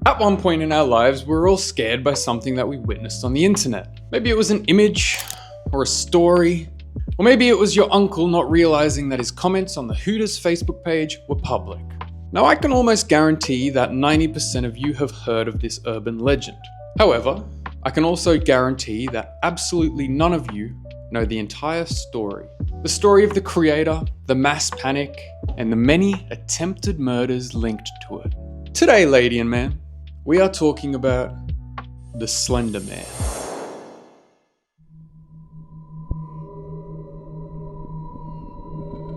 At one point in our lives, we were all scared by something that we witnessed on the internet. Maybe it was an image, or a story, or maybe it was your uncle not realizing that his comments on the Hooters Facebook page were public. Now I can almost guarantee that 90% of you have heard of this urban legend. However, I can also guarantee that absolutely none of you know the entire story. The story of the creator, the mass panic, and the many attempted murders linked to it. Today, lady and man, we are talking about the Slender Man.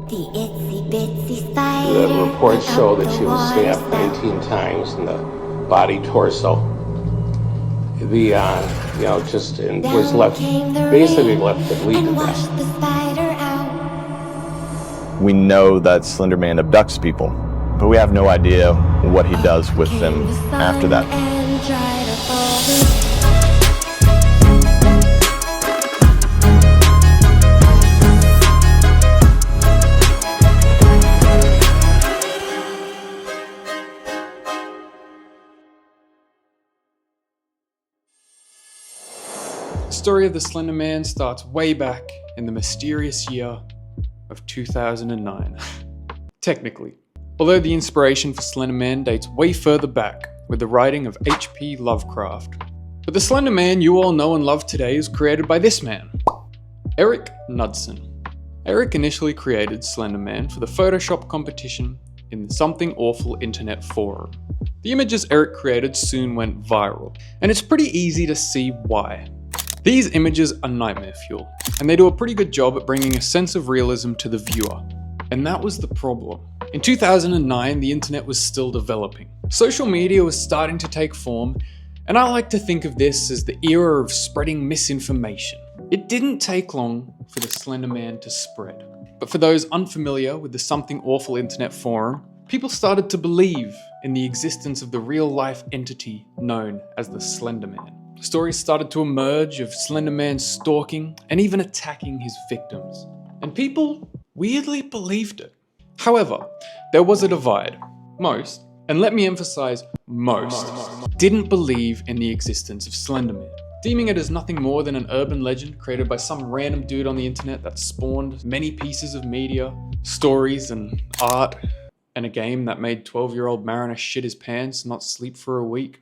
The itsy bitsy spider. The reports show that she was stabbed 19 times in the body, torso. Was left, basically left to bleed to death. We know that Slender Man abducts people, but we have no idea what he does with them after that. The story of the Slender Man starts way back in the mysterious year of 2009. Technically. Although the inspiration for Slender Man dates way further back with the writing of H.P. Lovecraft. But the Slender Man you all know and love today is created by this man, Eric Knudsen. Eric initially created Slender Man for the Photoshop competition in the Something Awful internet forum. The images Eric created soon went viral, and it's pretty easy to see why. These images are nightmare fuel, and they do a pretty good job at bringing a sense of realism to the viewer. And that was the problem. In 2009, the internet was still developing. Social media was starting to take form, and I like to think of this as the era of spreading misinformation. It didn't take long for the Slender Man to spread. But for those unfamiliar with the Something Awful internet forum, people started to believe in the existence of the real-life entity known as the Slender Man. Stories started to emerge of Slender Man stalking and even attacking his victims. And people weirdly believed it. However, there was a divide. Most, and let me emphasize most, didn't believe in the existence of Slender Man, deeming it as nothing more than an urban legend created by some random dude on the internet that spawned many pieces of media, stories and art, and a game that made 12-year-old Mariner shit his pants and not sleep for a week.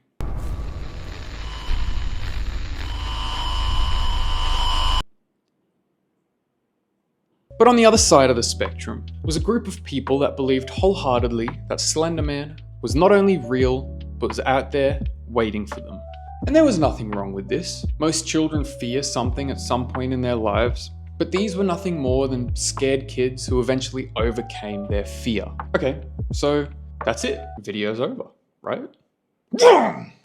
But on the other side of the spectrum was a group of people that believed wholeheartedly that Slender Man was not only real, but was out there waiting for them. And there was nothing wrong with this. Most children fear something at some point in their lives, but these were nothing more than scared kids who eventually overcame their fear. Okay, so that's it. Video's over, right?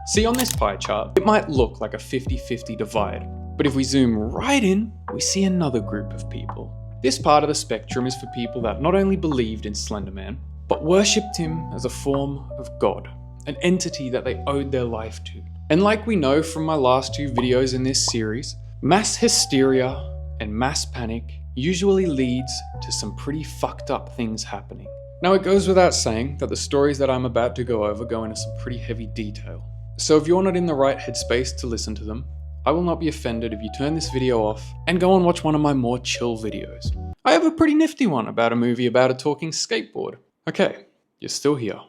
See, on this pie chart, it might look like a 50-50 divide, but if we zoom right in, we see another group of people. This part of the spectrum is for people that not only believed in Slender Man, but worshipped him as a form of God, an entity that they owed their life to. And like we know from my last two videos in this series, mass hysteria and mass panic usually leads to some pretty fucked up things happening. Now it goes without saying that the stories that I'm about to go over go into some pretty heavy detail. So if you're not in the right headspace to listen to them, I will not be offended if you turn this video off and go and watch one of my more chill videos. I have a pretty nifty one about a movie about a talking skateboard. Okay, you're still here.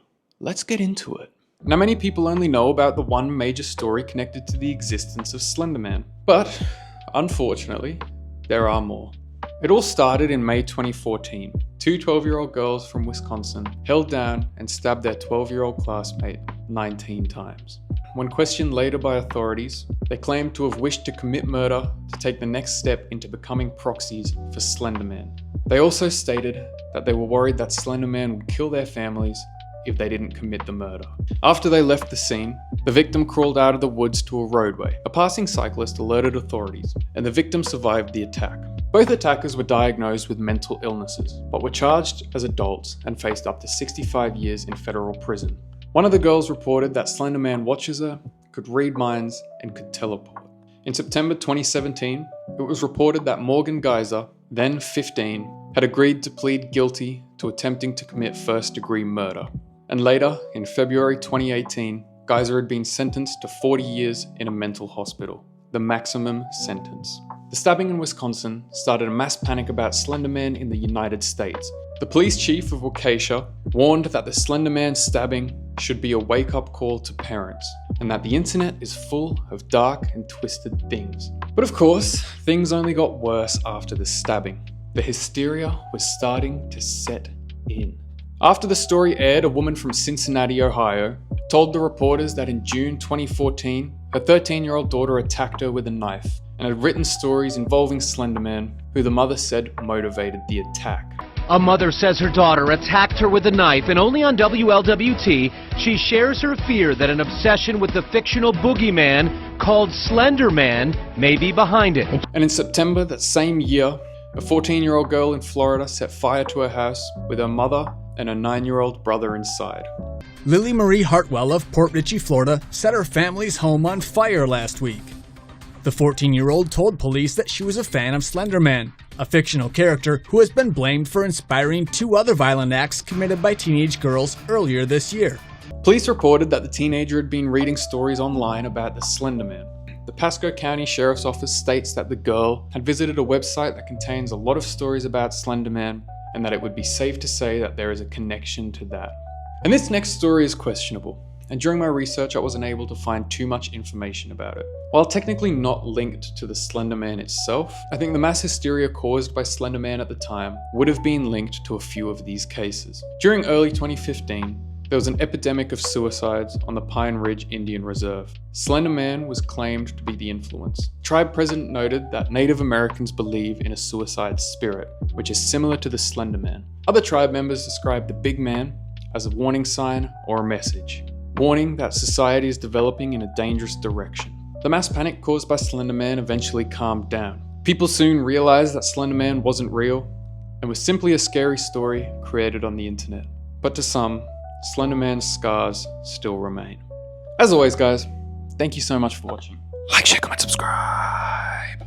Let's get into it. Now many people only know about the one major story connected to the existence of Slender Man, but unfortunately, there are more. It all started in May 2014. Two 12-year-old girls from Wisconsin held down and stabbed their 12-year-old classmate 19 times. When questioned later by authorities, they claimed to have wished to commit murder to take the next step into becoming proxies for Slender Man. They also stated that they were worried that Slender Man would kill their families if they didn't commit the murder. After they left the scene, the victim crawled out of the woods to a roadway. A passing cyclist alerted authorities, and the victim survived the attack. Both attackers were diagnosed with mental illnesses, but were charged as adults and faced up to 65 years in federal prison. One of the girls reported that Slender Man watches her, could read minds, and could teleport. In September 2017, it was reported that Morgan Geyser, then 15, had agreed to plead guilty to attempting to commit first-degree murder. And later, in February 2018, Geyser had been sentenced to 40 years in a mental hospital, the maximum sentence. The stabbing in Wisconsin started a mass panic about Slenderman in the United States. The police chief of Waukesha warned that the Slenderman stabbing should be a wake-up call to parents, and that the internet is full of dark and twisted things. But of course, things only got worse after the stabbing. The hysteria was starting to set in. After the story aired, a woman from Cincinnati, Ohio, told the reporters that in June 2014, her 13-year-old daughter attacked her with a knife and had written stories involving Slenderman, who the mother said motivated the attack. A mother says her daughter attacked her with a knife, and only on WLWT, she shares her fear that an obsession with the fictional boogeyman called Slender Man may be behind it. And in September that same year, a 14-year-old girl in Florida set fire to her house with her mother and her 9-year-old brother inside. Lily Marie Hartwell of Port Richey, Florida, set her family's home on fire last week. The 14-year-old told police that she was a fan of Slender Man, a fictional character who has been blamed for inspiring 2 other violent acts committed by teenage girls earlier this year. Police reported that the teenager had been reading stories online about the Slender Man. The Pasco County Sheriff's Office states that the girl had visited a website that contains a lot of stories about Slender Man, and that it would be safe to say that there is a connection to that. And this next story is questionable, and during my research I wasn't able to find too much information about it. While technically not linked to the Slender Man itself, I think the mass hysteria caused by Slender Man at the time would have been linked to a few of these cases. During early 2015, there was an epidemic of suicides on the Pine Ridge Indian Reserve. Slender Man was claimed to be the influence. Tribe president noted that Native Americans believe in a suicide spirit, which is similar to the Slender Man. Other tribe members described the big man as a warning sign or a message, warning that society is developing in a dangerous direction. The mass panic caused by Slender Man eventually calmed down. People soon realized that Slender Man wasn't real and was simply a scary story created on the internet. But to some, Slender Man's scars still remain. As always guys, thank you so much for watching. Like, share, comment, subscribe.